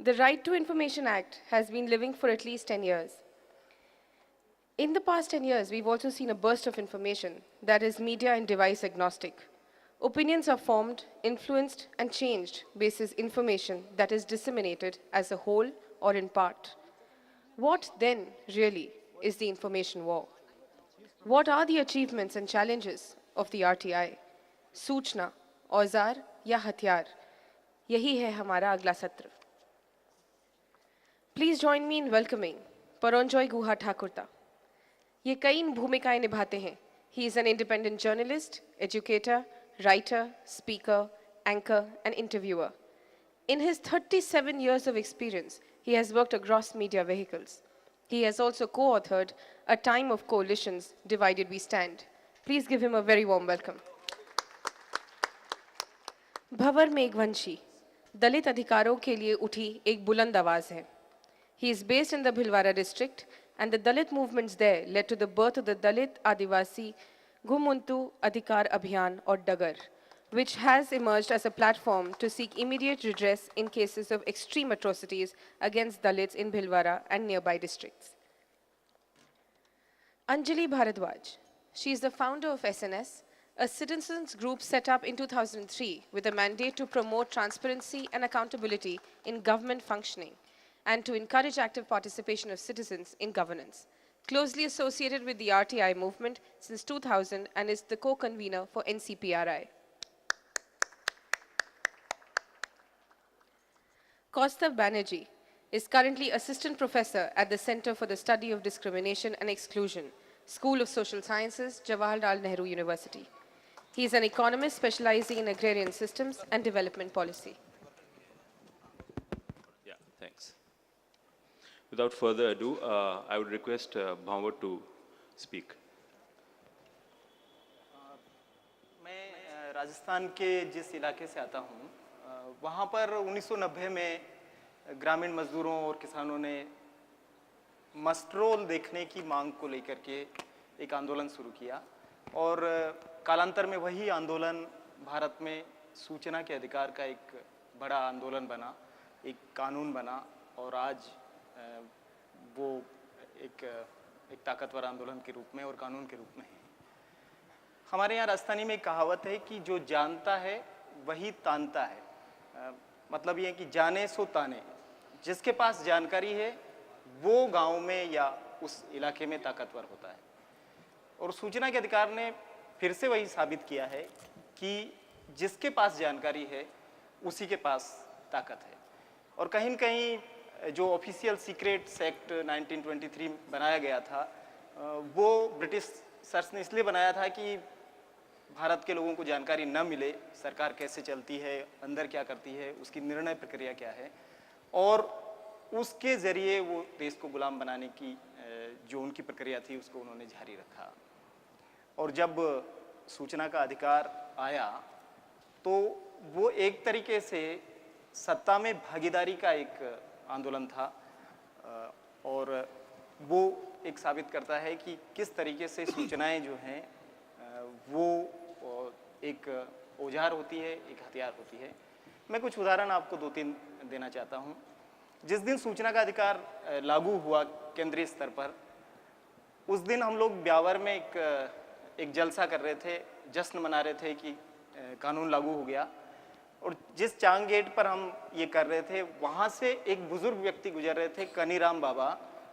The Right to Information Act has been living for at least 10 years. In the past 10 years, we've also seen a burst of information that is media and device agnostic. Opinions are formed, influenced, and changed basis information that is disseminated as a whole or in part. What then really is the information war? What are the achievements and challenges of the RTI? सूचना, औजार या हथियार? यही है हमारा अगला सत्र. Please join me in welcoming Paranjoy Guha Thakurta. ये कई भूमिकाएं निभाते हैं. He is an independent journalist, educator, writer, speaker, anchor, and interviewer. In his 37 years of experience, he has worked across media vehicles. He has also co-authored A Time of Coalitions, Divided We Stand. Please give him a very warm welcome. भंवर मेघवंशी दलित अधिकारों के लिए उठी एक बुलंद आवाज है. He is based in the Bhilwara district, and the Dalit movements there led to the birth of the Dalit Adivasi Gumuntu Adhikar Abhiyan or Dagar, which has emerged as a platform to seek immediate redress in cases of extreme atrocities against Dalits in Bhilwara and nearby districts. Anjali Bharadwaj. She is the founder of SNS, a citizens group set up in 2003 with a mandate to promote transparency and accountability in government functioning and to encourage active participation of citizens in governance. Closely associated with the RTI movement since 2000 and is the co-convener for NCPRI. Kaustav Banerjee is currently assistant professor at the Center for the Study of Discrimination and Exclusion, School of Social Sciences, Jawaharlal Nehru University. He is an economist specializing in agrarian systems and development policy. Yeah, thanks. Without further ado, I would request Bhanwar to speak. मैं राजस्थान के जिस इलाके से आता हूँ वहाँ पर 1990 में ग्रामीण मजदूरों और किसानों ने मस्ट रोल देखने की मांग को लेकर के एक आंदोलन शुरू किया और कालांतर में वही आंदोलन भारत में सूचना के अधिकार का एक बड़ा आंदोलन बना, एक कानून बना और आज वो एक ताकतवर आंदोलन के रूप में और कानून के रूप में है. हमारे यहाँ राजस्थानी में एक कहावत है कि जो जानता है वही तानता है. मतलब ये कि जाने सो ताने. जिसके पास जानकारी है वो गांव में या उस इलाके में ताकतवर होता है. और सूचना के अधिकार ने फिर से वही साबित किया है कि जिसके पास जानकारी है उसी के पास ताकत है. और कहीं न कहीं जो ऑफिशियल सीक्रेट्स एक्ट 1923 बनाया गया था वो ब्रिटिश सर्स ने इसलिए बनाया था कि भारत के लोगों को जानकारी न मिले, सरकार कैसे चलती है, अंदर क्या करती है, उसकी निर्णय प्रक्रिया क्या है, और उसके ज़रिए वो देश को गुलाम बनाने की जो उनकी प्रक्रिया थी उसको उन्होंने जारी रखा. और जब सूचना का अधिकार आया तो वो एक तरीके से सत्ता में भागीदारी का एक आंदोलन था और वो एक साबित करता है कि किस तरीके से सूचनाएं जो हैं वो एक औजार होती है, एक हथियार होती है. मैं कुछ उदाहरण आपको 2-3 देना चाहता हूँ. जिस दिन सूचना का अधिकार लागू हुआ केंद्रीय स्तर पर, उस दिन हम लोग ब्यावर में एक जलसा कर रहे थे, जश्न मना रहे थे कि कानून लागू हो गया. और जिस चांग गेट पर हम ये कर रहे थे वहाँ से एक बुजुर्ग व्यक्ति गुजर रहे थे, कनीराम बाबा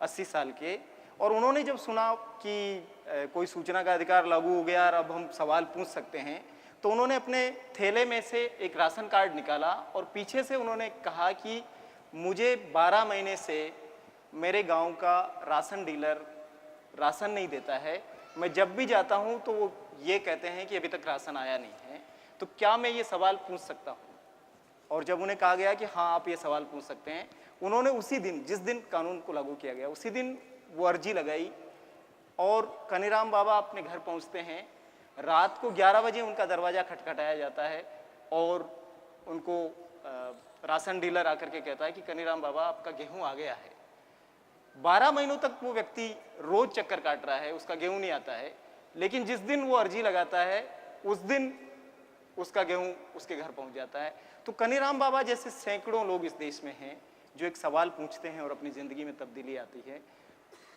80 साल के. और उन्होंने जब सुना कि कोई सूचना का अधिकार लागू हो गया और अब हम सवाल पूछ सकते हैं, तो उन्होंने अपने थैले में से एक राशन कार्ड निकाला और पीछे से उन्होंने कहा कि मुझे 12 महीने से मेरे गांव का राशन डीलर राशन नहीं देता है. मैं जब भी जाता हूं तो वो ये कहते हैं कि अभी तक राशन आया नहीं है, तो क्या मैं ये सवाल पूछ सकता हूं. और जब उन्हें कहा गया कि हाँ आप ये सवाल पूछ सकते हैं, उन्होंने उसी दिन, जिस दिन कानून को लागू किया गया, उसी दिन वो अर्जी लगाई और कनीराम बाबा अपने घर पहुंचते हैं. रात को 11 बजे उनका दरवाज़ा खटखटाया जाता है और उनको राशन डीलर आकर के कहता है कि कनीराम बाबा आपका गेहूं आ गया है. 12 महीनों तक वो व्यक्ति रोज चक्कर काट रहा है, उसका गेहूं नहीं आता है. लेकिन जिस दिन वो अर्जी लगाता है उस दिन उसका गेहूं उसके घर पहुंच जाता है. तो कनीराम बाबा जैसे सैकड़ों लोग इस देश में हैं जो एक सवाल पूछते हैं और अपनी ज़िंदगी में तब्दीली आती है,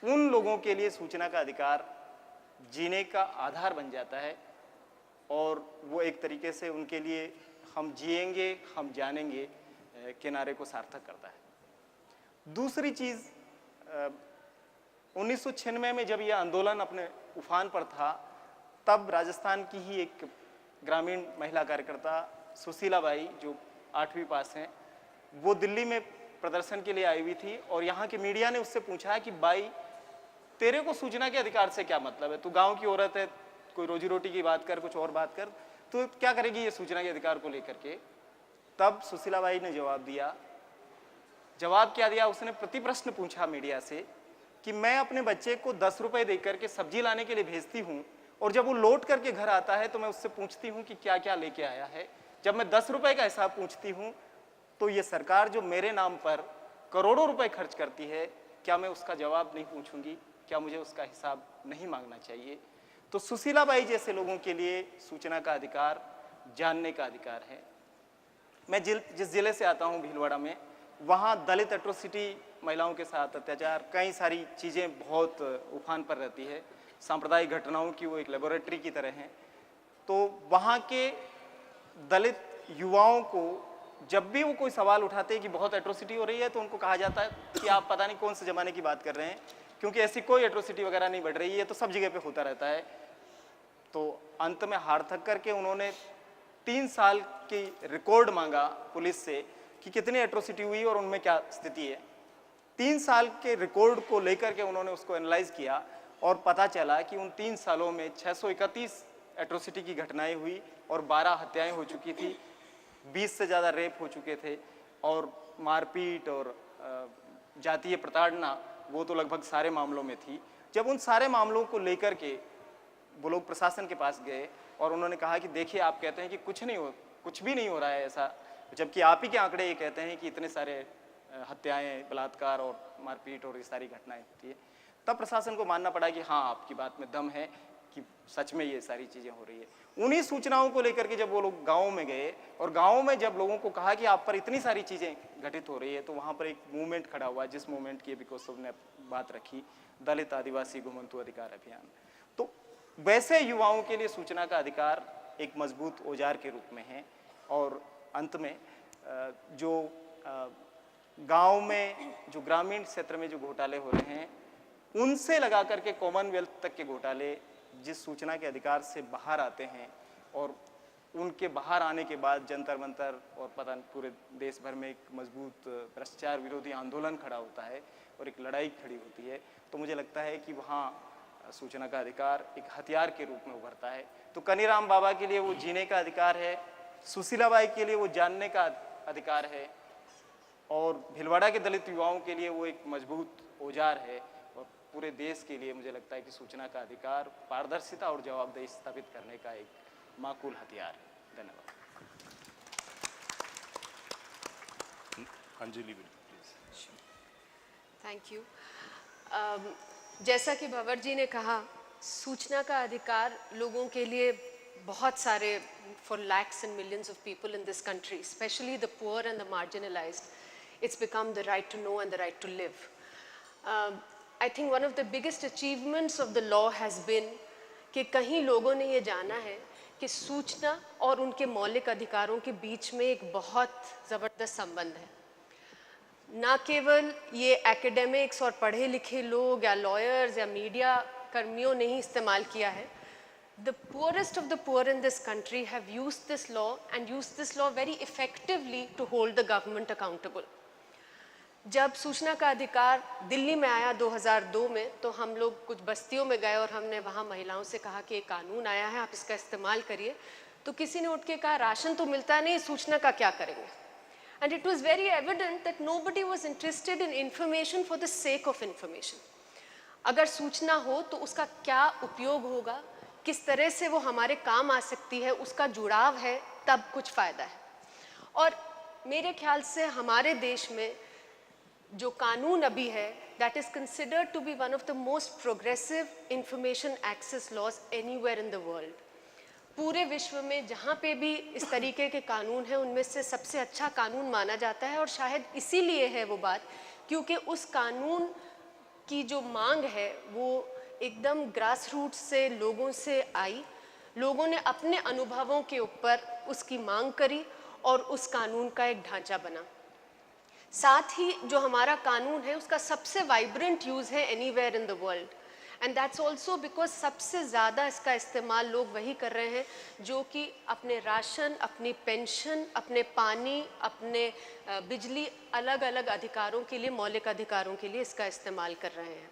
उन लोगों के लिए सूचना का अधिकार जीने का आधार बन जाता है और वो एक तरीके से उनके लिए हम जिएंगे, हम जानेंगे के नारे को सार्थक करता है। दूसरी चीज़, 1996 में जब यह आंदोलन अपने उफान पर था, तब राजस्थान की ही एक ग्रामीण महिला कार्यकर्ता सुशीला बाई, जो 8वीं पास हैं, वो दिल्ली में प्रदर्शन के लिए आई हुई थी और यहाँ के मीडिया ने उससे पूछा कि बाई, तेरे को सूचना के अधिकार से क्या मतलब है? तू गांव की औरत है, कोई रोजी रोटी की बात कर, कुछ और बात कर, तो क्या करेगी ये सूचना के अधिकार को लेकर के? तब सुशीला बाई ने जवाब दिया। जवाब क्या दिया? उसने प्रति प्रश्न पूछा मीडिया से कि मैं अपने बच्चे को 10 रुपए देकर के सब्जी लाने के लिए भेजती हूँ और जब वो लौट करके घर आता है तो मैं उससे पूछती हूँ कि क्या क्या लेके आया है। जब मैं 10 रुपए का हिसाब पूछती हूँ तो ये सरकार जो मेरे नाम पर करोड़ों रुपए खर्च करती है, क्या मैं उसका जवाब नहीं पूछूंगी? क्या मुझे उसका हिसाब नहीं मांगना चाहिए? तो सुशीला बाई जैसे लोगों के लिए सूचना का अधिकार जानने का अधिकार है। मैं जिस जिले से आता हूँ, भीलवाड़ा में, वहाँ दलित एट्रोसिटी, महिलाओं के साथ अत्याचार, कई सारी चीज़ें बहुत उफान पर रहती है। सांप्रदायिक घटनाओं की वो एक लेबोरेटरी की तरह हैं। तो वहाँ के दलित युवाओं को जब भी वो कोई सवाल उठाते हैं कि बहुत एट्रोसिटी हो रही है, तो उनको कहा जाता है कि आप पता नहीं कौन से ज़माने की बात कर रहे हैं, क्योंकि ऐसी कोई एट्रोसिटी वगैरह नहीं बढ़ रही है, तो सब जगह पे होता रहता है। तो अंत में हार थक करके उन्होंने 3 साल की रिकॉर्ड मांगा पुलिस से कि कितनी एट्रोसिटी हुई और उनमें क्या स्थिति है। 3 साल के रिकॉर्ड को लेकर के उन्होंने उसको एनालाइज किया और पता चला कि उन 3 सालों में 631 एट्रोसिटी की घटनाएं हुई और 12 हत्याएं हो चुकी थी, 20 से ज़्यादा रेप हो चुके थे और मारपीट और जातीय प्रताड़ना, वो तो लगभग सारे मामलों में थी। जब उन सारे मामलों को लेकर के वो लोग प्रशासन के पास गए और उन्होंने कहा कि देखिए, आप कहते हैं कि कुछ भी नहीं हो रहा है ऐसा, जबकि आप ही के आंकड़े ये कहते हैं कि इतने सारे हत्याएं, बलात्कार और मारपीट और ये सारी घटनाएं होती है। तब प्रशासन को मानना पड़ा कि हाँ, आपकी बात में दम है कि सच में ये सारी चीज़ें हो रही है। उन्हीं सूचनाओं को लेकर के जब वो लोग गाँव में गए और गाँव में जब लोगों को कहा कि आप पर इतनी सारी चीज़ें घटित हो रही है, तो वहाँ पर एक मूवमेंट खड़ा हुआ, जिस मूवमेंट की अभी कौस्तुभ ने बात रखी, दलित आदिवासी घुमंतु अधिकार अभियान। तो वैसे युवाओं के लिए सूचना का अधिकार एक मजबूत औजार के रूप में है। और अंत में जो गांव में, जो ग्रामीण क्षेत्र में जो घोटाले हो रहे हैं, उनसे लगा करके कॉमनवेल्थ तक के घोटाले जिस सूचना के अधिकार से बाहर आते हैं और उनके बाहर आने के बाद जंतर मंतर और पता नहीं पूरे देश भर में एक मजबूत भ्रष्टाचार विरोधी आंदोलन खड़ा होता है और एक लड़ाई खड़ी होती है, तो मुझे लगता है कि वहाँ सूचना का अधिकार एक हथियार के रूप में उभरता है। तो कनीराम बाबा के लिए वो जीने का अधिकार है, सुशीला बाई के लिए वो जानने का अधिकार है और भीलवाड़ा के दलित युवाओं के लिए वो एक मजबूत औजार है। और पूरे देश के लिए मुझे लगता है कि सूचना का अधिकार पारदर्शिता और जवाबदेही स्थापित करने का एक माकूल हथियार है। धन्यवाद। अंजलि प्लीज। Thank you. जैसा कि भंवर जी ने कहा, सूचना का अधिकार लोगों के लिए बहुत सारे, for lakhs and millions of people in this country, especially the poor and the marginalized, it's become the right to know and the right to live. I think one of the biggest achievements of the law has been कि कहीं लोगों ने ये जाना है कि सूचना और उनके मौलिक अधिकारों के बीच में एक बहुत ज़बरदस्त संबंध है। ना केवल ये एकेडमिक्स और पढ़े लिखे लोग या लॉयर्स या मीडिया कर्मियों ने ही इस्तेमाल किया है। The poorest of the poor in this country have used this law and used this law very effectively to hold the government accountable. जब सूचना का अधिकार दिल्ली में आया 2002 में, तो हम लोग कुछ बस्तियों में गए और हमने वहाँ महिलाओं से कहा कि एक कानून आया है, आप इसका इस्तेमाल करिए। तो किसी ने उठ के कहा, राशन तो मिलता नहीं, सूचना का क्या करेंगे? And it was very evident that nobody was interested in information for the sake of information. अगर सूचना हो तो उसका क्या उपयोग होगा, किस तरह से वो हमारे काम आ सकती है, उसका जुड़ाव है, तब कुछ फ़ायदा है। और मेरे ख्याल से हमारे देश में जो कानून अभी है, that is considered to be one of the most progressive information access laws anywhere in the world. पूरे विश्व में जहाँ पे भी इस तरीके के कानून हैं उनमें से सबसे अच्छा कानून माना जाता है, और शायद इसीलिए है वो बात क्योंकि उस कानून की जो मांग है वो एकदम ग्रास रूट से लोगों से आई। लोगों ने अपने अनुभवों के ऊपर उसकी मांग करी और उस कानून का एक ढांचा बना। साथ ही जो हमारा कानून है उसका सबसे वाइब्रेंट यूज़ है anywhere in the world, and that's also because सबसे ज़्यादा इसका इस्तेमाल लोग वही कर रहे हैं जो कि अपने राशन, अपनी पेंशन, अपने पानी, अपने बिजली, अलग अलग अधिकारों के लिए, मौलिक अधिकारों के लिए इसका इस्तेमाल कर रहे हैं।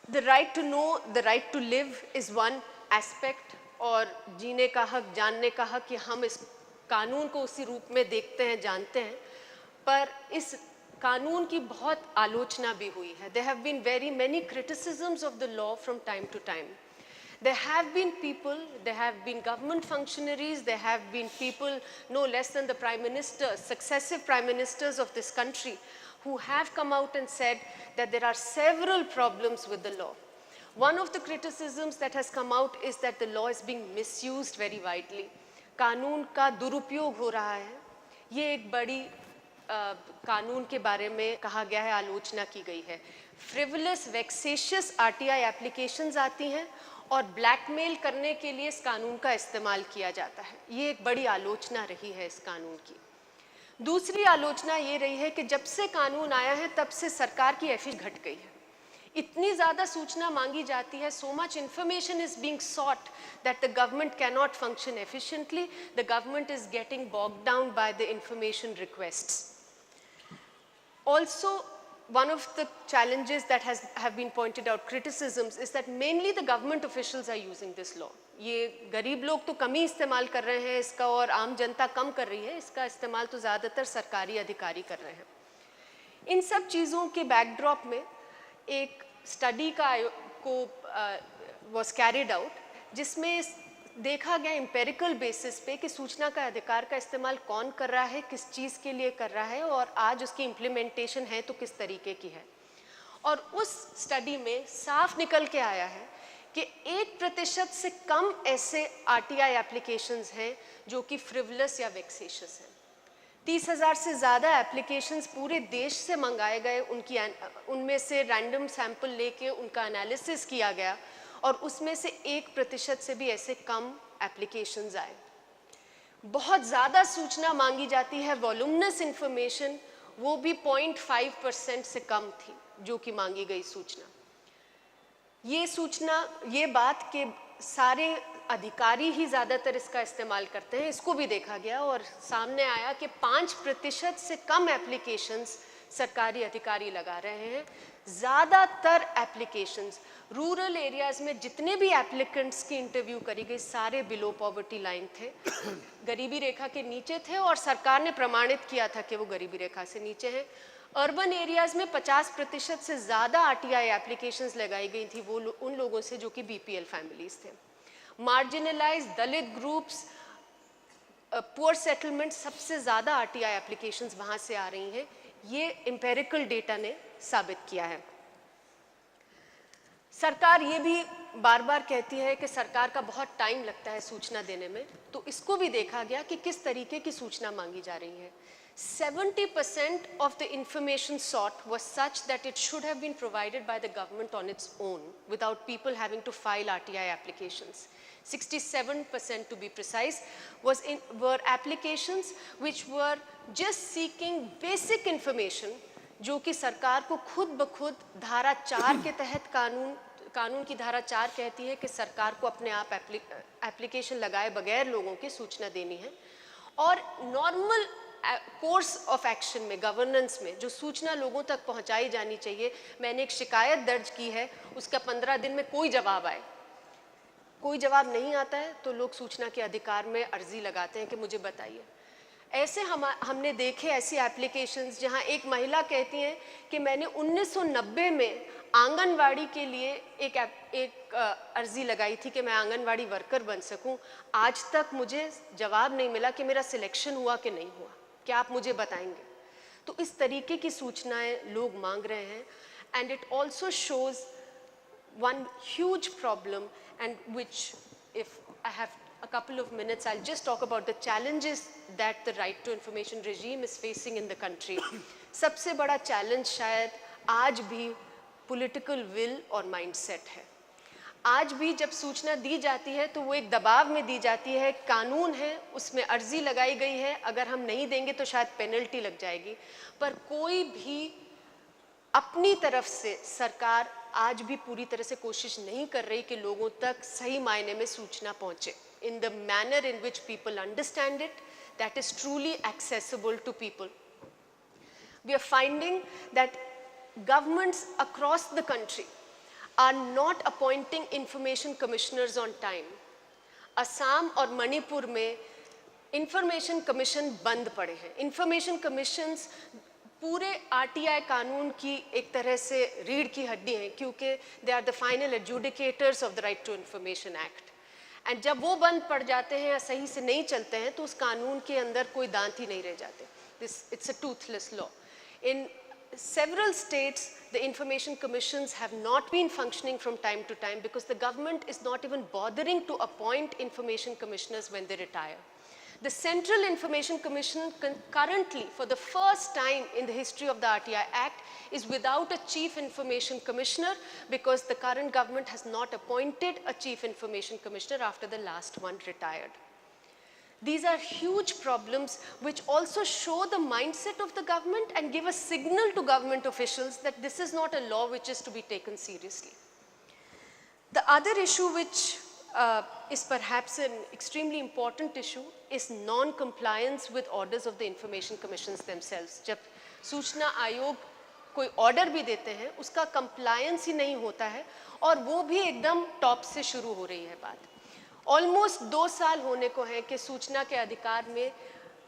The right to know, the right to live is one aspect, और जीने का हक, जानने का हक, कि हम इस कानून को उसी रूप में देखते हैं, जानते हैं। पर इस कानून की बहुत आलोचना भी हुई है। There have been very many criticisms of the law from time to time. There have been people, there have been government functionaries, there have been people no less than the prime minister, successive prime ministers of this country, who have come out and said that there are several problems with the law. One of the criticisms that has come out is that the law is being misused very widely. कानून का दुरुपयोग हो रहा है। ये एक बड़ी कानून के बारे में कहा गया है, आलोचना की गई है। फ्रिवलस, वेक्सेशियस RTI एप्लीकेशंस आती हैं और ब्लैकमेल करने के लिए इस कानून का इस्तेमाल किया जाता है। ये एक बड़ी आलोचना रही है इस कानून की। दूसरी आलोचना ये रही है कि जब से कानून आया है तब से सरकार की एफिशिएंसी घट गई है। इतनी ज़्यादा सूचना मांगी जाती है, so much information is being sought that the government cannot function efficiently. The government is getting bogged down by the information requests. Also, one of the challenges that have been pointed out, criticisms, is that mainly the government officials are using this law. ये गरीब लोग तो कम ही इस्तेमाल कर रहे हैं इसका, और आम जनता कम कर रही है। इसका इस्तेमाल तो ज़्यादातर सरकारी अधिकारी कर रहे हैं। इन सब चीज़ों के बैकड्रॉप में एक स्टडी was carried out, जिसमें देखा गया एम्पेरिकल बेसिस पे कि सूचना का अधिकार का इस्तेमाल कौन कर रहा है, किस चीज़ के लिए कर रहा है, और आज उसकी इम्प्लीमेंटेशन है तो किस तरीके की है। और उस स्टडी में साफ निकल के आया है कि 1% से कम ऐसे RTI एप्लीकेशंस हैं जो कि फ्रिवलस या वेक्सेशियस हैं। 30,000 से ज़्यादा एप्लीकेशंस पूरे देश से मंगाए गए, उनमें से रैंडम सैंपल लेके उनका एनालिसिस किया गया, और उसमें से 1% से भी ऐसे कम एप्लीकेशंस आए। बहुत ज़्यादा सूचना मांगी जाती है, वॉल्यूमिनस इंफॉर्मेशन, वो भी 0.5% से कम थी जो कि मांगी गई सूचना। ये बात के सारे अधिकारी ही ज़्यादातर इसका इस्तेमाल करते हैं, इसको भी देखा गया, और सामने आया कि 5% से कम एप्लीकेशंस सरकारी अधिकारी लगा रहे हैं। ज़्यादातर एप्लीकेशंस रूरल एरियाज़ में जितने भी एप्लीकेंट्स की इंटरव्यू करी गई, सारे बिलो पॉवर्टी लाइन थे, गरीबी रेखा के नीचे थे, और सरकार ने प्रमाणित किया था कि वो गरीबी रेखा से नीचे हैं। अर्बन एरियाज़ में 50% से ज़्यादा RTI एप्लीकेशंस लगाई गई थी वो उन लोगों से जो कि BPL फैमिलीज़ थे। मार्जिनलाइज, दलित ग्रुप्स, पुअर सेटलमेंट, सबसे ज़्यादा RTI एप्लीकेशंस वहाँ से आ रही हैं। ये एम्पेरिकल डेटा ने साबित किया है। सरकार ये भी बार बार कहती है कि सरकार का बहुत टाइम लगता है सूचना देने में, तो इसको भी देखा गया कि किस तरीके की सूचना मांगी जा रही है। 70% of the information sought was such that it should have been provided by the government on its own without people having to file RTI applications. 67% to be precise were applications which were just seeking basic information, जो कि सरकार को खुद ब खुद धारा 4 के तहत कानून की धारा 4 कहती है कि सरकार को अपने आप एप्लीकेशन लगाए बगैर लोगों की सूचना देनी है। और नॉर्मल कोर्स ऑफ एक्शन में, गवर्नेंस में जो सूचना लोगों तक पहुंचाई जानी चाहिए, मैंने एक शिकायत दर्ज की है, उसका 15 दिन में कोई जवाब आए, कोई जवाब नहीं आता है तो लोग सूचना के अधिकार में अर्जी लगाते हैं कि मुझे बताइए। ऐसे हमने देखे ऐसी एप्लीकेशंस जहां एक महिला कहती हैं कि मैंने 1990 में आंगनवाड़ी के लिए एक अर्जी लगाई थी कि मैं आंगनवाड़ी वर्कर बन सकूं, आज तक मुझे जवाब नहीं मिला कि मेरा सिलेक्शन हुआ कि नहीं हुआ, क्या आप मुझे बताएंगे? तो इस तरीके की सूचनाएं लोग मांग रहे हैं। And it also shows one huge problem, and which if I have a couple of minutes, I'll just talk about the challenges that the right to information regime is facing in the country. सबसे बड़ा challenge शायद आज भी political will और mindset है. आज भी जब सूचना दी जाती है तो वो एक दबाव में दी जाती है, कानून है, उसमें अर्जी लगाई गई है, अगर हम नहीं देंगे तो शायद पेनल्टी लग जाएगी, पर कोई भी अपनी तरफ से सरकार आज भी पूरी तरह से कोशिश नहीं कर रही कि लोगों तक सही मायने में सूचना पहुंचे, in the manner in which people understand it, that is truly accessible to people. We are finding that governments across the country are not appointing information commissioners on time. Assam और मणिपुर में इंफॉर्मेशन कमीशन बंद पड़े हैं. Information commissions पूरे RTI कानून की एक तरह से रीढ़ की हड्डी हैं, क्योंकि they are the final adjudicators of the right to information act. And जब वो बंद पड़ जाते हैं या सही से नहीं चलते हैं तो उस कानून के अंदर कोई दांत ही नहीं रह जाते. It's a toothless law. In several states, the information commissions have not been functioning from time to time because the government is not even bothering to appoint information commissioners when they retire. The Central Information Commission currently, for the first time in the history of the RTI Act, is without a Chief Information Commissioner because the current government has not appointed a Chief Information Commissioner after the last one retired. These are huge problems which also show the mindset of the government and give a signal to government officials that this is not a law which is to be taken seriously. The other issue which is perhaps an extremely important issue is non-compliance with orders of the information commissions themselves. जब सूचना आयोग कोई order भी देते हैं, उसका compliance ही नहीं होता है और वो भी एकदम top से शुरू हो रही है बात. Almost 2 साल होने को है कि सूचना के अधिकार में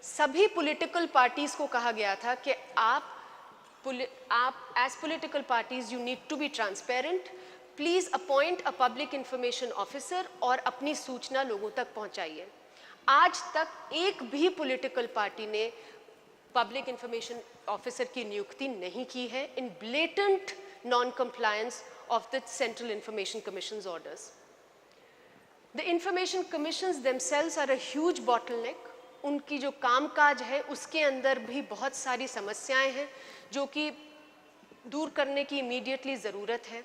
सभी political parties को कहा गया था कि आप as political parties you need to be transparent. Please appoint a public information officer और अपनी सूचना लोगों तक पहुंचाइए. आज तक एक भी political party ने public information officer की नियुक्ति नहीं की है in blatant non-compliance of the Central Information Commission's orders. The information commissions themselves are a huge bottleneck. उनकी जो कामकाज है उसके अंदर भी बहुत सारी समस्याएं हैं जो कि दूर करने की immediately ज़रूरत है.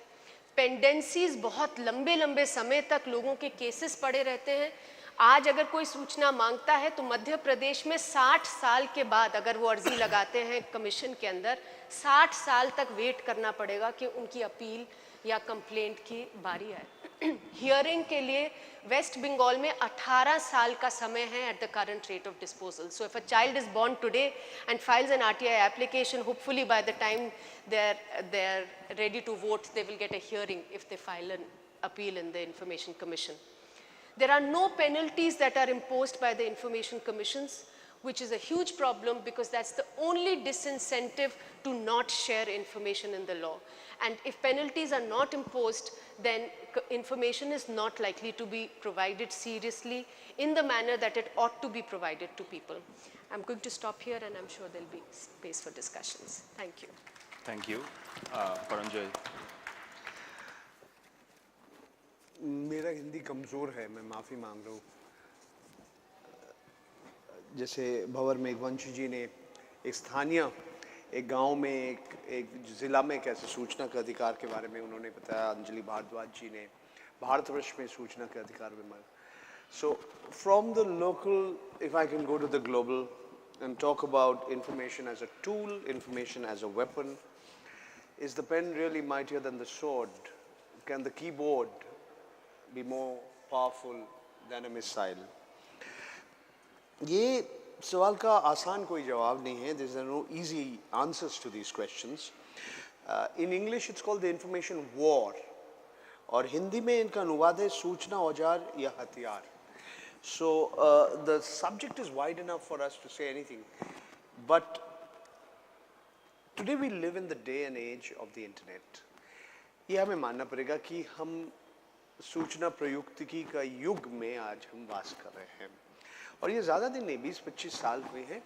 पेंडेंसीज बहुत लंबे लंबे समय तक लोगों के केसेस पड़े रहते हैं. आज अगर कोई सूचना मांगता है तो मध्य प्रदेश में 60 साल के बाद अगर वो अर्जी लगाते हैं कमीशन के अंदर 60 साल तक वेट करना पड़ेगा कि उनकी अपील या कंप्लेंट की बारी आए. हियरिंग के लिए वेस्ट बंगाल में 18 साल का समय है at the current rate of disposal. So if a child is born today and files an RTI application, hopefully by the time they're ready to vote, they will get a hearing if they file an appeal in the Information Commission. There are no penalties that are imposed by the Information Commissions, which is a huge problem because that's the only disincentive to not share information in the law. And if penalties are not imposed, then information is not likely to be provided seriously in the manner that it ought to be provided to people. I'm going to stop here and I'm sure there'll be space for discussions. Thank you. Thank you. Paranjoy. मेरा हिंदी कमज़ोर है, मैं माफ़ी मांग रहा हूँ. जैसे भंवर मेघवंशी जी ने एक स्थानीय एक गांव में एक ज़िला में कैसे सूचना के अधिकार के बारे में उन्होंने बताया. अंजलि भारद्वाज जी ने भारतवर्ष में सूचना के अधिकार में. So from the local, if I can go to the global and talk about information as a tool, information as a weapon, is the pen really mightier than the sword? Can the keyboard be more powerful than a missile? ये सवाल का आसान कोई जवाब नहीं है. There are no easy answers to these questions. In English it's called the information war और हिंदी में इनका अनुवाद है सूचना औजार या हथियार. So the subject is wide enough for us to say anything, but today we live in the day and age of the internet. ये हमें मानना पड़ेगा कि हम सूचना प्रयुक्तिकी का युग में आज हम वास कर रहे हैं और ये ज़्यादा दिन नहीं 20-25 साल हुए हैं.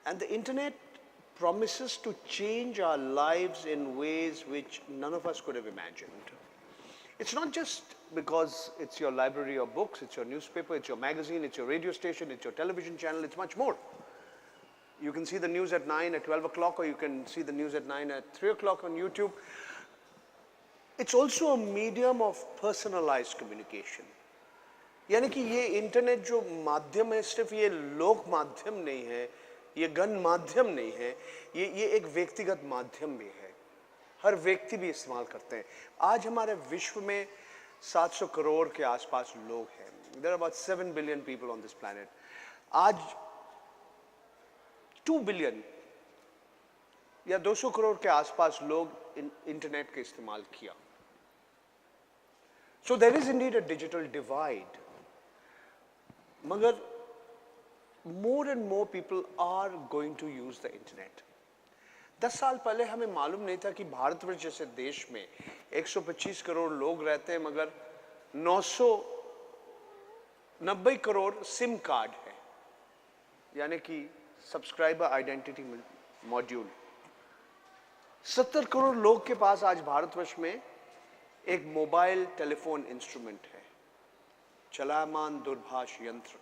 And the internet promises to change our lives in ways which none of us could have imagined. It's not just because it's your library of books, it's your newspaper, it's your magazine, it's your radio station, it's your television channel, it's much more. You can see the news at 9, at 12 o'clock, or you can see the news at 9, at 3 o'clock on YouTube. It's also a medium of personalized communication. यानी कि ये internet जो माध्यम है सिर्फ ये लोक माध्यम नहीं है, ये गण माध्यम नहीं है, ये एक व्यक्तिगत माध्यम भी है. हर व्यक्ति भी इस्तेमाल करते हैं. आज हमारे विश्व में 700 करोड़ के आसपास लोग हैं. There are about 7 billion people on this planet. आज 2 billion या 200 करोड़ के आसपास लोग इंटरनेट का इस्तेमाल किया. So there is indeed a digital divide. मगर more and more people are going to use the internet. 10 साल पहले हमें मालूम नहीं था कि भारतवर्ष जैसे देश में 125 करोड़ लोग रहते हैं, मगर 990 करोड़ सिम कार्ड है, यानी कि सब्सक्राइबर आइडेंटिटी मॉड्यूल. 70 करोड़ लोग के पास आज भारतवर्ष में एक मोबाइल टेलीफोन इंस्ट्रूमेंट है, चलायमान दूरभाष यंत्र.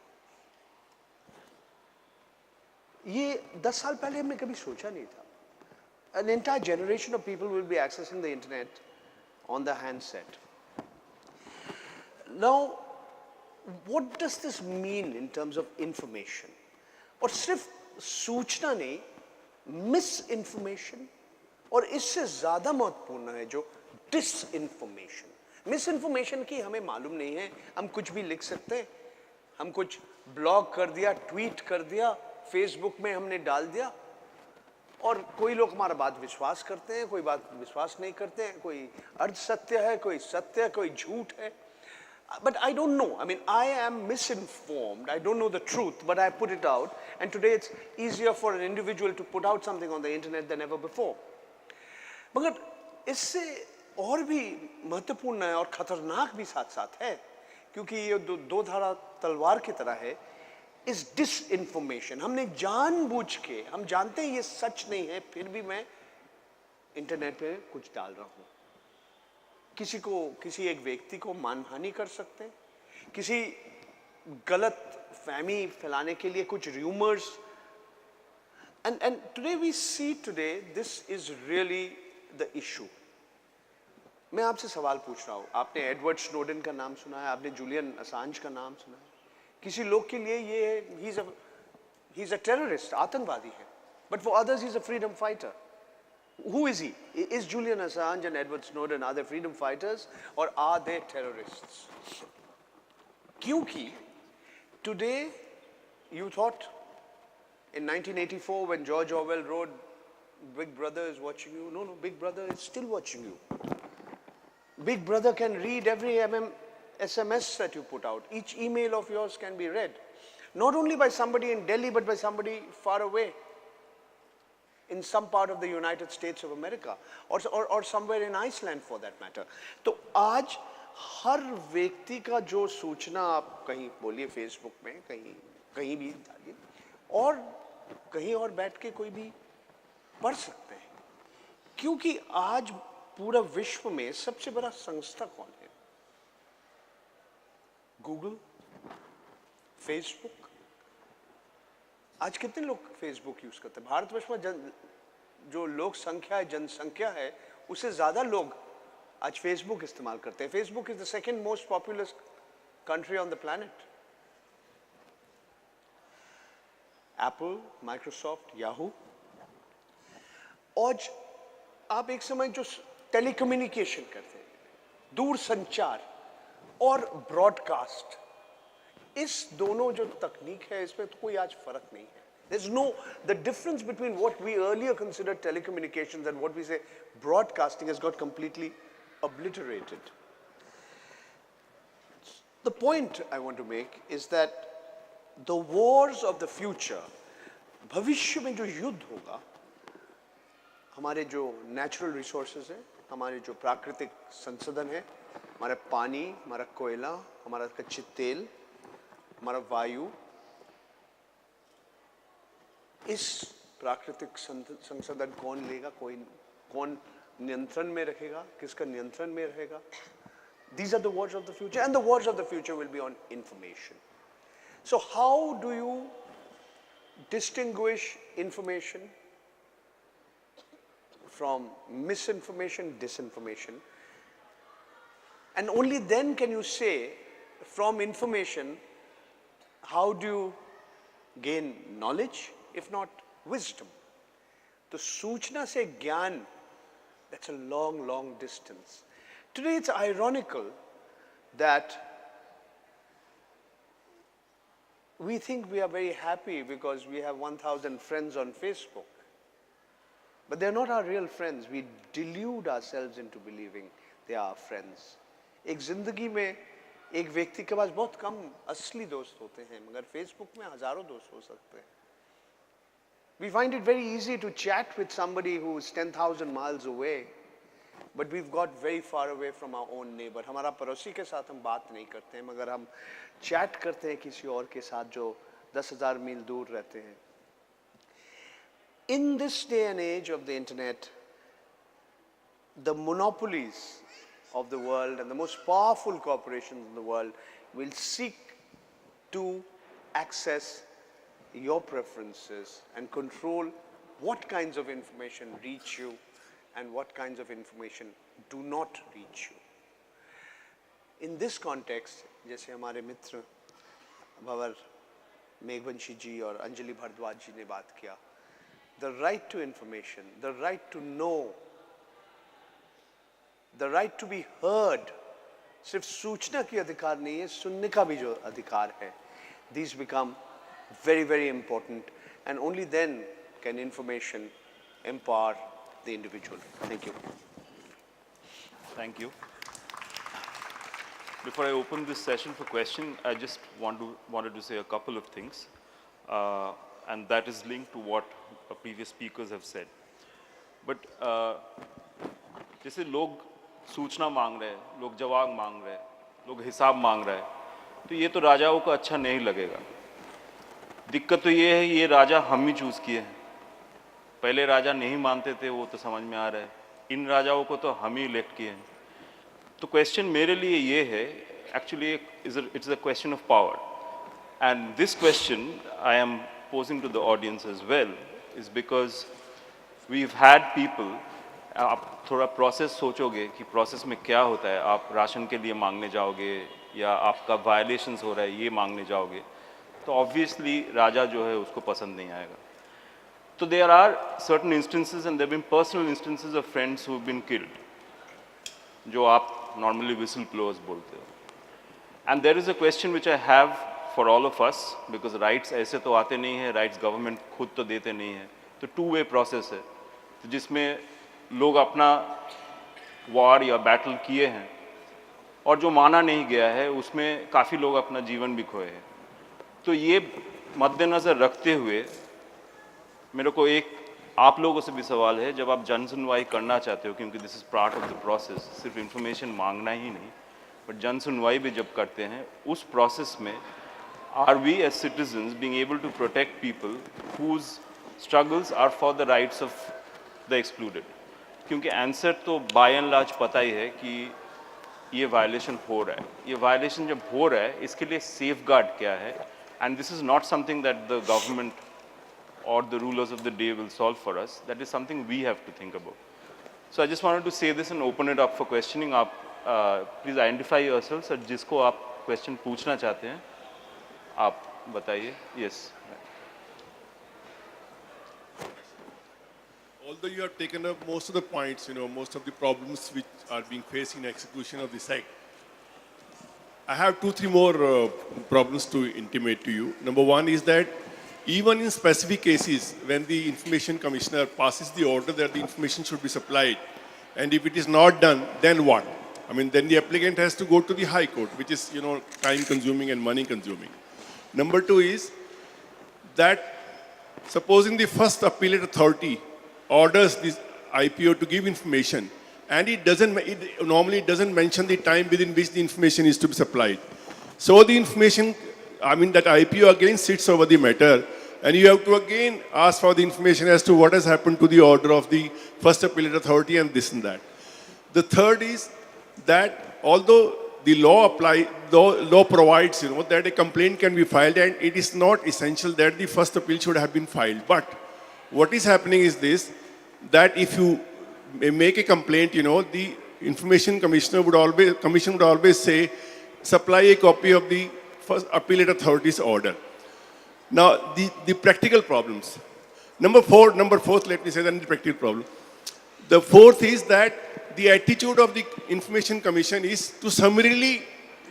ये 10 साल पहले हमने कभी सोचा नहीं था. An entire generation of people will be accessing the internet on the handset. Now, what does this mean in terms of information? और सिर्फ सूचना नहीं, misinformation, और इससे ज़्यादा महत्वपूर्ण है जो disinformation. Misinformation की हमें मालूम नहीं है, हम कुछ भी लिख सकते हैं, हम कुछ ब्लॉग कर दिया, ट्वीट कर दिया, फेसबुक में हमने डाल दिया, और कोई लोग हमारा बात विश्वास करते हैं, कोई बात विश्वास नहीं करते हैं, कोई अर्ध सत्य है, कोई सत्य है, कोई झूठ है. But I don't know. I mean, I am misinformed. I don't know the truth, but I put it out. And today it's easier for an individual to put out something on the internet than ever before. मगर इससे और भी महत्वपूर्ण है और खतरनाक भी साथ साथ है, क्योंकि ये दो धारा तलवार की तरह है. इस डिसइंफॉर्मेशन, हमने जानबूझ के, हम जानते हैं ये सच नहीं है, फिर भी मैं इंटरनेट पे कुछ डाल रहा हूं. किसी एक व्यक्ति को मानहानि कर सकते हैं, किसी गलत फहमी फैलाने के लिए कुछ rumours. And today we see this is really the issue. मैं आपसे सवाल पूछ रहा हूं, आपने एडवर्ड स्नोडेन का नाम सुना है, आपने जूलियन असांज का नाम सुना है. किसी लोग के लिए ये ही इज अ टेररिस्ट, आतंकवादी है, but for others he is a freedom fighter. Who is he? Is Julian Assange and Edward Snowden, are they freedom fighters or are they terrorists? Kyunki today you thought in 1984 when George Orwell wrote Big Brother is watching you. No, Big Brother is still watching you. Big Brother can read every SMS that you put out. Each email of yours can be read. Not only by somebody in Delhi but by somebody far away. In some part of the United States of America or somewhere in Iceland for that matter. तो आज हर व्यक्ति का जो सूचना आप कहीं बोलिए Facebook में, कहीं भी डालिए, और कहीं और बैठ के कोई भी पढ़ सकते हैं. क्योंकि आज पूरा विश्व में सबसे बड़ा संस्था कौन है? Google, Facebook. आज कितने लोग फेसबुक यूज करते हैं? भारतवर्ष में जो लोक संख्या है, जनसंख्या है, उससे ज्यादा लोग आज फेसबुक इस्तेमाल करते हैं. Facebook is the second most popular country on the planet. Apple, Microsoft, Yahoo. और आप एक समय जो टेलीकम्युनिकेशन करते हैं, दूर संचार और ब्रॉडकास्ट, इस दोनों जो तकनीक है इसमें तो कोई आज फर्क नहीं है. The difference between what we earlier considered telecommunications and what we say broadcasting has got completely obliterated. The point I want to make is that the wars of the future, भविष्य में जो युद्ध होगा, हमारे जो natural resources हैं, हमारे जो प्राकृतिक संसाधन है, हमारा पानी, हमारा कोयला, हमारा कच्चे तेल, हमारा वायु, इस प्राकृतिक संसाधन कौन लेगा, कौन नियंत्रण में रखेगा, किसका नियंत्रण में रहेगा? These are the words of the future, and the words of the future will be on information. So how do you distinguish information from misinformation, disinformation? And only then can you say, from information, how do you gain knowledge, if not wisdom? तो सूचना से ज्ञान, that's a long, long distance. Today it's ironical that we think we are very happy because we have 1,000 friends on Facebook. But they're not our real friends. We delude ourselves into believing they are our friends. एक जिंदगी में एक व्यक्ति के पास बहुत कम असली दोस्त होते हैं, मगर फेसबुक में हजारों दोस्त हो सकते हैं. We find it very easy to chat with somebody who is 10,000 miles away, but we've got very far away from our own neighbor. हमारा पड़ोसी के साथ हम बात नहीं करते हैं, मगर हम चैट करते हैं किसी और के साथ जो 10,000 मील दूर रहते हैं. In this day and age of the internet, the monopolies of the world and the most powerful corporations in the world will seek to access your preferences and control what kinds of information reach you and what kinds of information do not reach you. In this context, जैसे हमारे मित्र भंवर मेघवंशी जी और अंजलि भारद्वाज जी ने बात किया, the right to information, the right to know, the right to be heard, सिर्फ सूचना की अधिकार नहीं है, सुनने का भी जो अधिकार है. These become very, very important, and only then can information empower the individual. Thank you. Thank you. Before I open this session for question, I just wanted to say a couple of things, and that is linked to what previous speakers have said. But जैसे लोग सूचना मांग रहे हैं, लोग जवाब मांग रहे हैं, लोग हिसाब मांग रहे हैं, तो ये तो राजाओं को अच्छा नहीं लगेगा. दिक्कत तो ये है, ये राजा हम ही चूज़ किए हैं. पहले राजा नहीं मानते थे, वो तो समझ में आ रहा है. इन राजाओं को तो हम ही इलेक्ट किए हैं. तो क्वेश्चन मेरे लिए ये है, actually it's a question of power, and this question I am posing to the audience as well is because we've had people, आप थोड़ा प्रोसेस सोचोगे कि प्रोसेस में क्या होता है. आप राशन के लिए मांगने जाओगे या आपका वायलेशंस हो रहा है ये मांगने जाओगे, तो ऑब्वियसली राजा जो है उसको पसंद नहीं आएगा. तो there are certain instances and there been personal instances of friends who have been killed, जो आप नॉर्मली विसल ब्लोअर्स बोलते हो. And there is a question which I have for all of us, because rights ऐसे तो आते नहीं हैं, rights government खुद तो देते नहीं है, तो two-way process है, तो जिसमें लोग अपना war या battle किए हैं और जो माना नहीं गया है उसमें काफ़ी लोग अपना जीवन भी खोए हैं. तो ये मद्देनज़र रखते हुए मेरे को एक आप लोगों से भी सवाल है, जब आप जन सुनवाई करना चाहते हो, क्योंकि this is part of the process, सिर्फ इंफॉर्मेशन मांगना ही नहीं, बट जन सुनवाई भी जब करते हैं उस प्रोसेस में are we as citizens being able to protect people whose struggles are for the rights of the excluded? क्योंकि आंसर तो बाय एंड लार्ज पता ही है कि ये वायलेशन हो रहा है. ये वायलेशन जब हो रहा है इसके लिए सेफगार्ड क्या है, and this is not something that the government or the rulers of the day will solve for us. That is something we have to think about. So I just wanted to say this and open it up for questioning. आप please identify yourselves और जिसको आप question पूछना चाहते हैं आप बताइए. Yes. Although you have taken up most of the points, most of the problems which are being faced in execution of this act, I have 2-3 more problems to intimate to you. Number one is that even in specific cases, when the information commissioner passes the order that the information should be supplied, and if it is not done, then what? I mean, then the applicant has to go to the High Court, which is, time consuming and money consuming. Number two is that supposing the first appellate authority orders this IPO to give information, and normally it doesn't mention the time within which the information is to be supplied. So the information, that IPO again sits over the matter, and you have to again ask for the information as to what has happened to the order of the first appellate authority and this and that. The third is that although the law provides, that a complaint can be filed, and it is not essential that the first appeal should have been filed. But what is happening is this, that if you make a complaint, the information commission would always say, supply a copy of the first appellate authority's order. Now, the practical problems. Number fourth, let me say that the practical problem. The fourth is that the attitude of the Information Commission is to summarily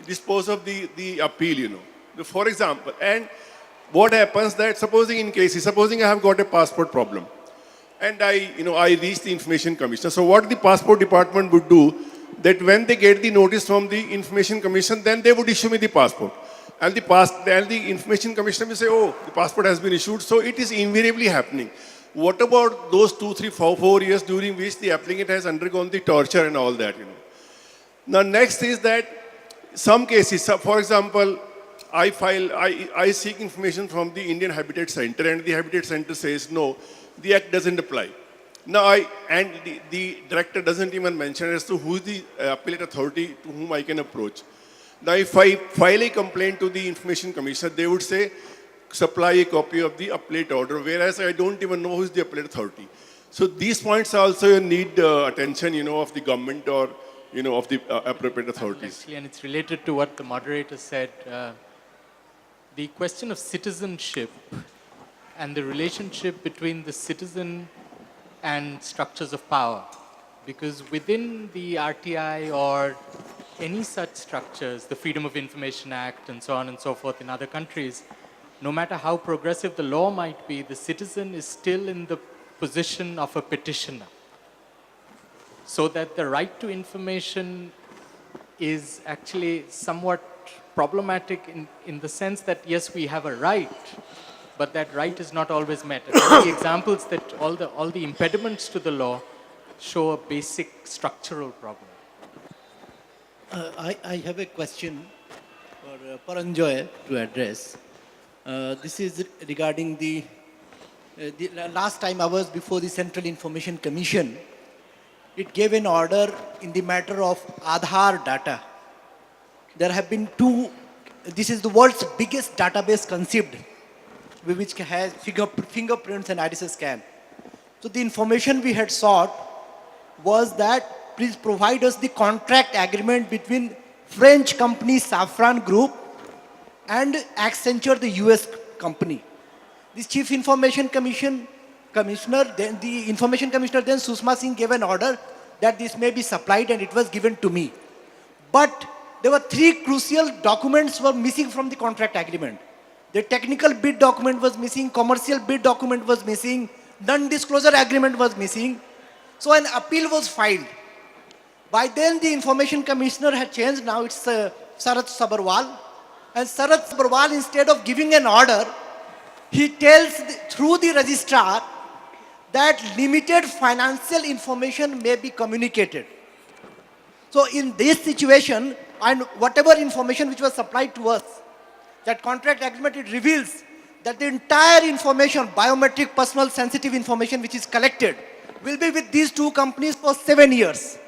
dispose of the appeal, For example, and what happens that supposing I have got a passport problem and I reach the Information Commission. So what the Passport Department would do, that when they get the notice from the Information Commission, then they would issue me the passport. And the Information Commission will say, oh, the passport has been issued. So it is invariably happening. What about those 2, 3, 4 years during which the applicant has undergone the torture and all that, Now, next is that some cases, for example, I seek information from the Indian Habitat Center, and the Habitat Center says, no, the act doesn't apply. Now, the director doesn't even mention as to who is the appellate authority to whom I can approach. Now, if I file a complaint to the Information Commission, they would say, supply a copy of the appellate order, whereas I don't even know who is the appellate authority. So these points also need attention, of the government or, of the appropriate authorities. Actually, and it's related to what the moderator said. The question of citizenship and the relationship between the citizen and structures of power. Because within the RTI or any such structures, the Freedom of Information Act and so on and so forth in other countries, no matter how progressive the law might be, the citizen is still in the position of a petitioner. So that the right to information is actually somewhat problematic in the sense that, yes, we have a right, but that right is not always met. And all the examples that all the impediments to the law show a basic structural problem. I have a question for Paranjoy to address. This is regarding the last time I was before the Central Information Commission. It gave an order in the matter of Aadhaar data. There have been this is the world's biggest database conceived, which has fingerprints and iris scan. So the information we had sought was that please provide us the contract agreement between French company Safran Group and Accenture, the US company. The Chief Information Commissioner, then the Information Commissioner, then Susma Singh gave an order that this may be supplied, and it was given to me. But there were 3 crucial documents were missing from the contract agreement. The technical bid document was missing, commercial bid document was missing, non-disclosure agreement was missing. So an appeal was filed. By then the Information Commissioner had changed, now it's Sarath Sabharwal. And Sarath Sabharwal, instead of giving an order, he tells through the registrar that limited financial information may be communicated. So in this situation, and whatever information which was supplied to us, that contract agreement, it reveals that the entire information, biometric, personal, sensitive information which is collected, will be with these 2 companies for 7 years.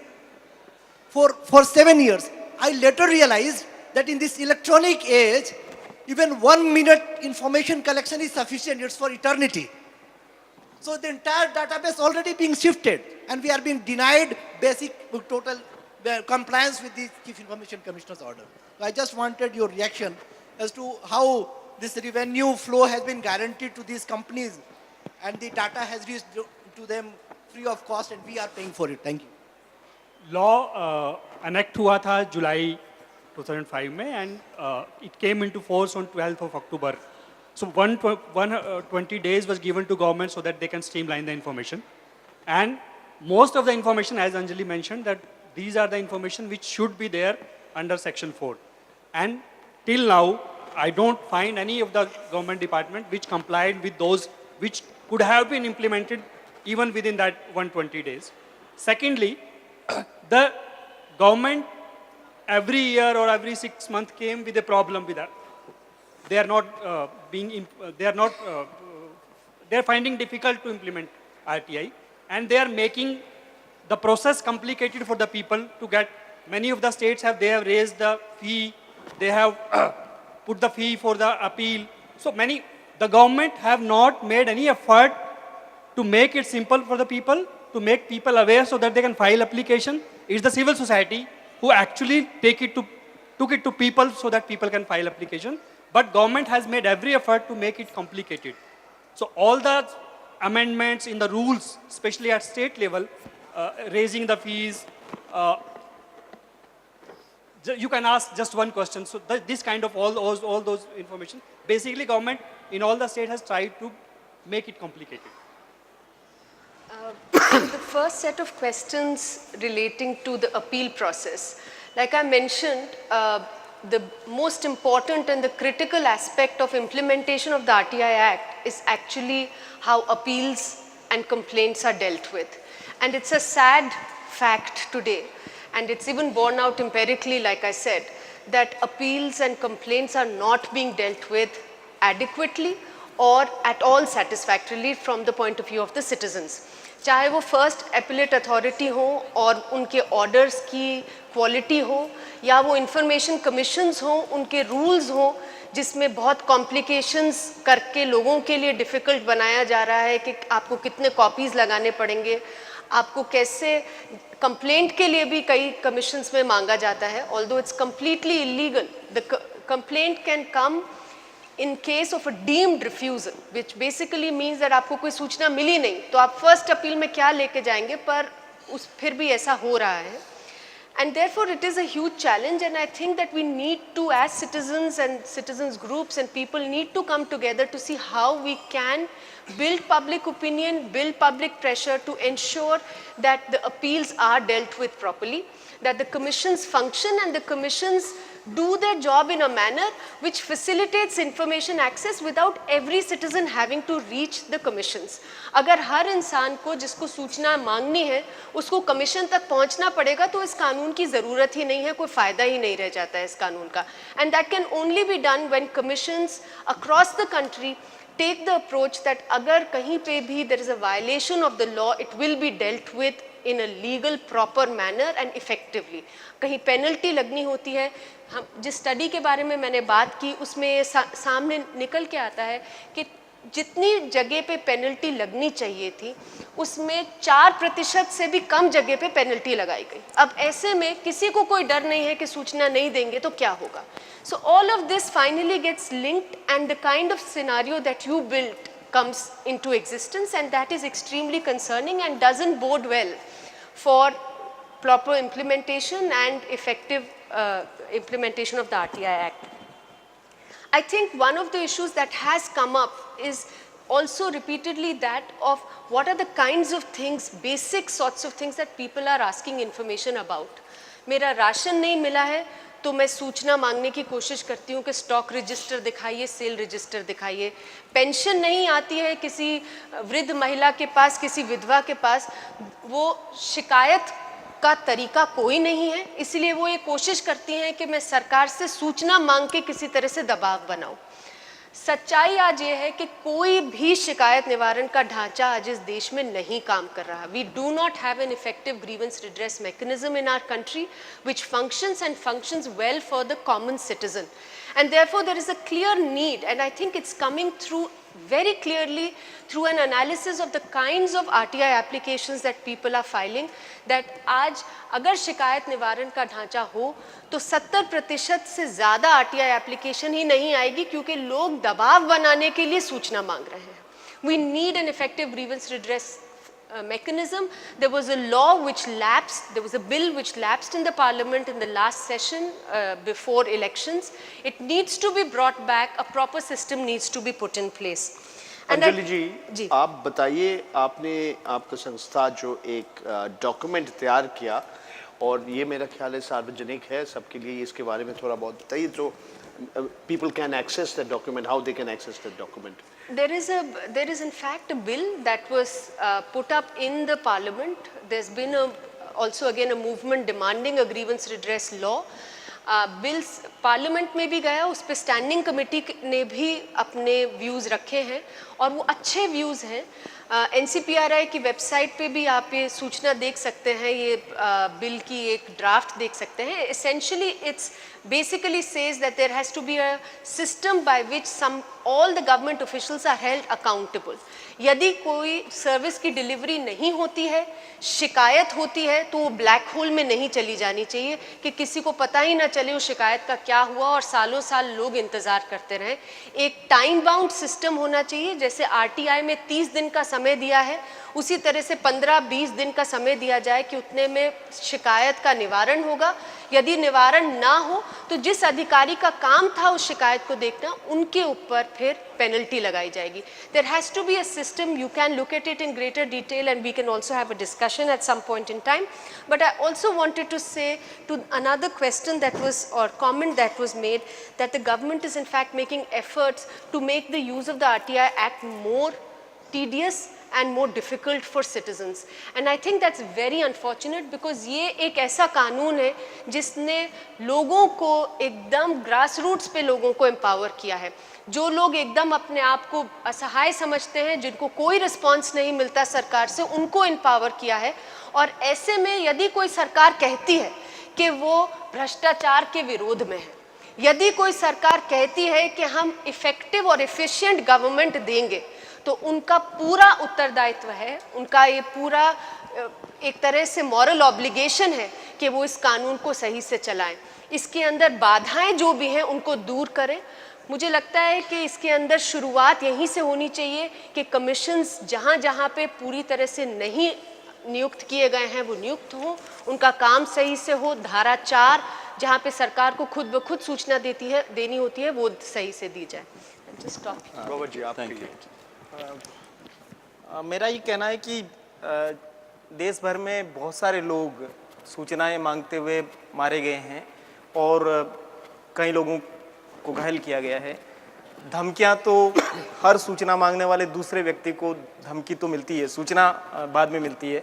For 7 years. I later realized that in this electronic age, even 1 minute information collection is sufficient, it's for eternity. So the entire database already being shifted, and we are being denied basic total compliance with the Chief Information Commissioner's order. So I just wanted your reaction as to how this revenue flow has been guaranteed to these companies, and the data has reached to them free of cost, and we are paying for it. Thank you. Law enact हुआ था जुलाई 2005 में, and it came into force on 12th of October. So 120 days was given to government so that they can streamline the information. And most of the information, as Anjali mentioned, that these are the information which should be there under Section 4. And till now, I don't find any of the government department which complied with those which could have been implemented even within that 120 days. Secondly, the government every year or every 6 months came with a problem with that. They are not they are finding difficult to implement RTI, and they are making the process complicated for the people to get many of the states have raised the fee, they have put the fee for the appeal. So the government have not made any effort to make it simple for the people, to make people aware so that they can file application. It's the civil society who actually took it to people so that people can file application. But government has made every effort to make it complicated. So all the amendments in the rules, especially at state level, raising the fees, you can ask just one question. So this kind of all those information, basically government in all the states has tried to make it complicated. The first set of questions relating to the appeal process. Like I mentioned, the most important and the critical aspect of implementation of the RTI Act is actually how appeals and complaints are dealt with. And it's a sad fact today, and it's even borne out empirically, like I said, that appeals and complaints are not being dealt with adequately or at all satisfactorily from the point of view of the citizens. चाहे वो first appellate authority हो और उनके orders की quality हो, या वो information commissions हो, उनके रूल्स हो जिसमें बहुत कॉम्प्लिकेशंस करके लोगों के लिए डिफ़िकल्ट बनाया जा रहा है कि आपको कितने कॉपीज़ लगाने पड़ेंगे, आपको कैसे कंप्लेंट के लिए भी कई कमीशंस में मांगा जाता है. Although it's completely illegal, the complaint can come in case of a deemed refusal, which basically means that आपको कोई सूचना मिली नहीं तो आप फर्स्ट अपील में क्या लेके जाएंगे, पर फिर भी ऐसा हो रहा है. And therefore it is a huge challenge, and I think that we need to, as citizens and citizens groups and people, need to come together to see how we can build public opinion, build public pressure to ensure that the appeals are dealt with properly, that the commissions function and the commissions do their job in a manner which facilitates information access without every citizen having to reach the commissions. अगर हर इंसान को जिसको सूचना मांगनी है उसको commission तक पहुंचना पड़ेगा तो इस कानून की ज़रूरत ही नहीं है, कोई फ़ायदा ही नहीं रह जाता है इस कानून का. And that can only be done when commissions across the country take the approach that अगर कहीं पे भी there is a violation of the law, it will be dealt with in a legal proper manner and effectively. कहीं penalty लगनी होती है, हम जिस स्टडी के बारे में मैंने बात की उसमें सामने निकल के आता है कि जितनी जगह पे पेनल्टी लगनी चाहिए थी उसमें 4% से भी कम जगह पे पेनल्टी लगाई गई. अब ऐसे में किसी को कोई डर नहीं है कि सूचना नहीं देंगे तो क्या होगा. So all of this finally gets linked, and the kind of scenario that you built comes into existence, and that is extremely concerning and doesn't bode well for proper implementation and effective implementation of the RTI Act. I think one of the issues that has come up is also repeatedly that of what are the kinds of things, basic sorts of things that people are asking information about. मेरा ration नहीं मिला है तो मैं सूचना मांगने की कोशिश करती हूँ कि स्टॉक रजिस्टर दिखाइए, सेल रजिस्टर दिखाइए. पेंशन नहीं आती है किसी वृद्ध महिला के पास, किसी विधवा के पास, वो शिकायत का तरीका कोई नहीं है, इसलिए वो ये कोशिश करती हैं कि मैं सरकार से सूचना मांग के किसी तरह से दबाव बनाऊं. सच्चाई आज ये है कि कोई भी शिकायत निवारण का ढांचा आज इस देश में नहीं काम कर रहा. We do not have an effective grievance redress mechanism in our country which functions and functions well for the common citizen. And therefore there is a clear need, and I think it's coming through very clearly through an analysis of the kinds of RTI applications that people are filing, that आज अगर शिकायत निवारण का ढांचा हो तो 70% से ज़्यादा RTI application ही नहीं आएगी क्योंकि लोग दबाव बनाने के लिए सूचना मांग रहे हैं. We need an effective grievance redress mechanism. There was a law which lapsed, there was a bill which lapsed in the parliament in the last session before elections. It needs to be brought back, a proper system needs to be put in place. Anjali जी, आप बताइए, आपने आपका संस्था जो एक document तैयार किया और ये मेरा ख्याल है सार्वजनिक है सबके लिए, इसके बारे में थोड़ा बहुत बताइए तो people can access the document, how they can access the document. There is in fact a bill that was put up in the parliament. There's been also again a movement demanding a grievance redress law. Bills parliament में भी गया, उस पर standing committee ने भी अपने views रखे हैं और वो अच्छे व्यूज़ हैं। NCPRI की वेबसाइट पे भी आप ये सूचना देख सकते हैं, ये बिल की एक ड्राफ्ट देख सकते हैं। Essentially it's basically says that there has to be a system by which all the government officials are held accountable. यदि कोई सर्विस की डिलीवरी नहीं होती है, शिकायत होती है, तो वो ब्लैक होल में नहीं चली जानी चाहिए कि किसी को पता ही ना चले उस शिकायत का क्या हुआ और सालों साल लोग इंतज़ार करते रहें। एक टाइम बाउंड सिस्टम होना चाहिए, जैसे RTI में 30 दिन का समय दिया है, उसी तरह से 15-20 दिन का समय दिया जाए कि उतने में शिकायत का निवारण होगा। यदि निवारण ना हो तो जिस अधिकारी का काम था उस शिकायत को देखना, उनके ऊपर फिर पेनल्टी लगाई जाएगी। There has to be a system. You can look at it in greater detail and we can also have a discussion at some point in time. But I also wanted to say to another question that was, or comment that was made, that the government is in fact making efforts to make the use of the RTI Act more tedious and more difficult for citizens. And I think that's very unfortunate because ये एक ऐसा कानून है जिसने लोगों को एकदम grass roots पे लोगों को एम्पावर किया है। जो लोग एकदम अपने आप को असहाय समझते हैं, जिनको कोई रिस्पॉन्स नहीं मिलता सरकार से, उनको एम्पावर किया है। और ऐसे में यदि कोई सरकार कहती है कि वो भ्रष्टाचार के विरोध में है, यदि कोई सरकार कहती है कि हम इफेक्टिव और एफिशिएंट गवर्नमेंट देंगे, तो उनका पूरा उत्तरदायित्व है, उनका ये पूरा एक तरह से मॉरल ऑब्लिगेशन है कि वो इस कानून को सही से चलाएं। इसके अंदर बाधाएं जो भी हैं उनको दूर करें। मुझे लगता है कि इसके अंदर शुरुआत यहीं से होनी चाहिए कि कमीशंस जहाँ जहाँ पे पूरी तरह से नहीं नियुक्त किए गए हैं वो नियुक्त हों, उनका काम सही से हो। धारा 4 जहाँ पे सरकार को खुद ब खुद सूचना देनी होती है, वो सही से दी जाए। रोबर्ट जी, आपके लिए। मेरा ये कहना है कि देश भर में बहुत सारे लोग सूचनाएं मांगते हुए मारे गए हैं और कई लोगों को घायल किया गया है। धमकियां तो हर सूचना मांगने वाले दूसरे व्यक्ति को धमकी तो मिलती है, सूचना बाद में मिलती है।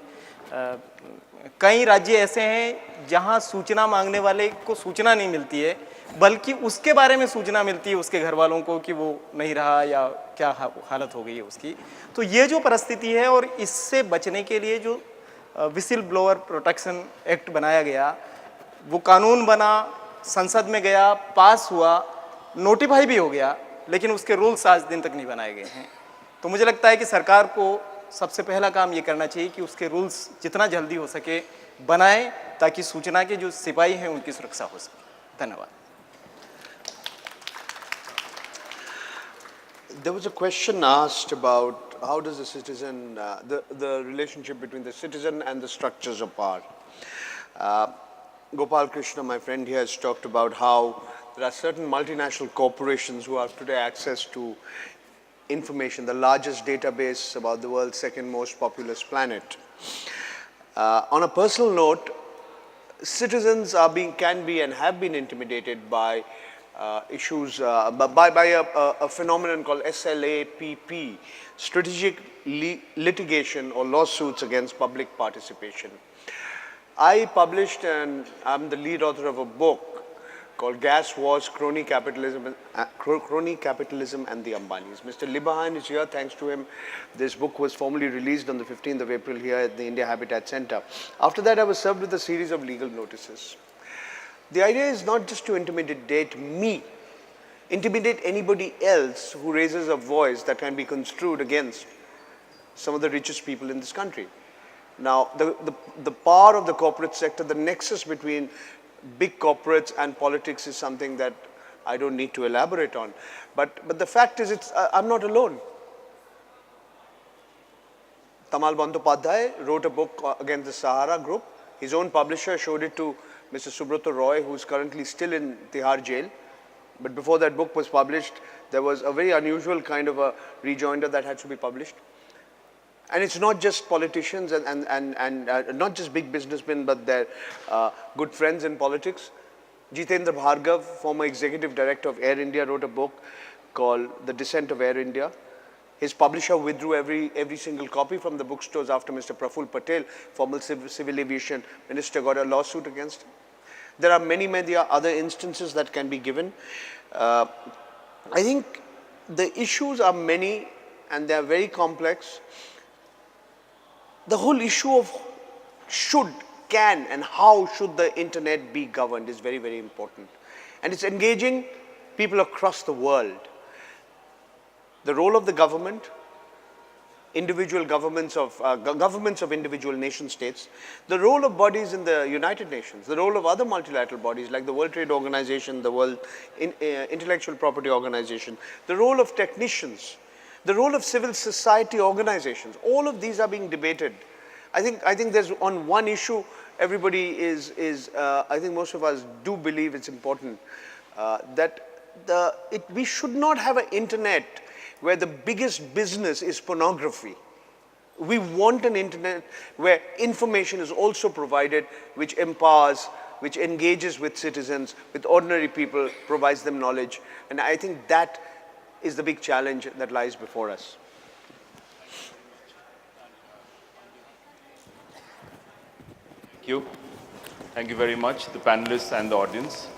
कई राज्य ऐसे हैं जहां सूचना मांगने वाले को सूचना नहीं मिलती है, बल्कि उसके बारे में सूचना मिलती है उसके घर वालों को कि वो नहीं रहा या क्या हालत हो गई है उसकी। तो ये जो परिस्थिति है, और इससे बचने के लिए जो विसिल ब्लोअर प्रोटेक्शन एक्ट बनाया गया, वो कानून बना, संसद में गया, पास हुआ, नोटिफाई भी हो गया, लेकिन उसके रूल्स आज दिन तक नहीं बनाए गए हैं। तो मुझे लगता है कि सरकार को सबसे पहला काम ये करना चाहिए कि उसके रूल्स जितना जल्दी हो सके बनाएं, ताकि सूचना के जो सिपाही हैं उनकी सुरक्षा हो सके। धन्यवाद। There was a question asked about how does the citizen, the relationship between the citizen and the structures of power. Gopal Krishna, my friend here, has talked about how there are certain multinational corporations who have today access to information, the largest database about the world's second most populous planet. On a personal note, citizens can be and have been intimidated by issues, by a phenomenon called SLAPP, strategic litigation or lawsuits against public participation. I published, and I'm the lead author of a book called Gas Wars, Crony Capitalism and the Ambanis. Mr. Libahan is here. Thanks to him, this book was formally released on the 15th of April here at the India Habitat Center. After that, I was served with a series of legal notices. The idea is not just to intimidate me, intimidate anybody else who raises a voice that can be construed against some of the richest people in this country. Now, the power of the corporate sector, the nexus between big corporates and politics is something that I don't need to elaborate on. But the fact is, I'm not alone. Tamal Bandyopadhyay wrote a book against the Sahara Group. His own publisher showed it to Mr. Subrata Roy, who is currently still in Tihar jail. But before that book was published, there was a very unusual kind of a rejoinder that had to be published. And it's not just politicians and not just big businessmen, but their good friends in politics. Jitendra Bhargav, former executive director of Air India, wrote a book called The Descent of Air India. His publisher withdrew every single copy from the bookstores after Mr. Praful Patel, former civil aviation minister, got a lawsuit against him. There are many other instances that can be given. I think the issues are many and they are very complex. The whole issue of should, can, and how should the internet be governed is very important. And it's engaging people across the world. The role of the government, individual governments of individual nation states, the role of bodies in the United Nations, the role of other multilateral bodies like the World Trade Organization, the World Intellectual Property Organization, the role of technicians, the role of civil society organizations, all of these are being debated. I think there's on one issue, everybody I think most of us do believe it's important, that we should not have an internet where the biggest business is pornography. We want an internet where information is also provided, which empowers, which engages with citizens, with ordinary people, provides them knowledge. And I think that is the big challenge that lies before us. Thank you. Thank you very much, the panelists and the audience.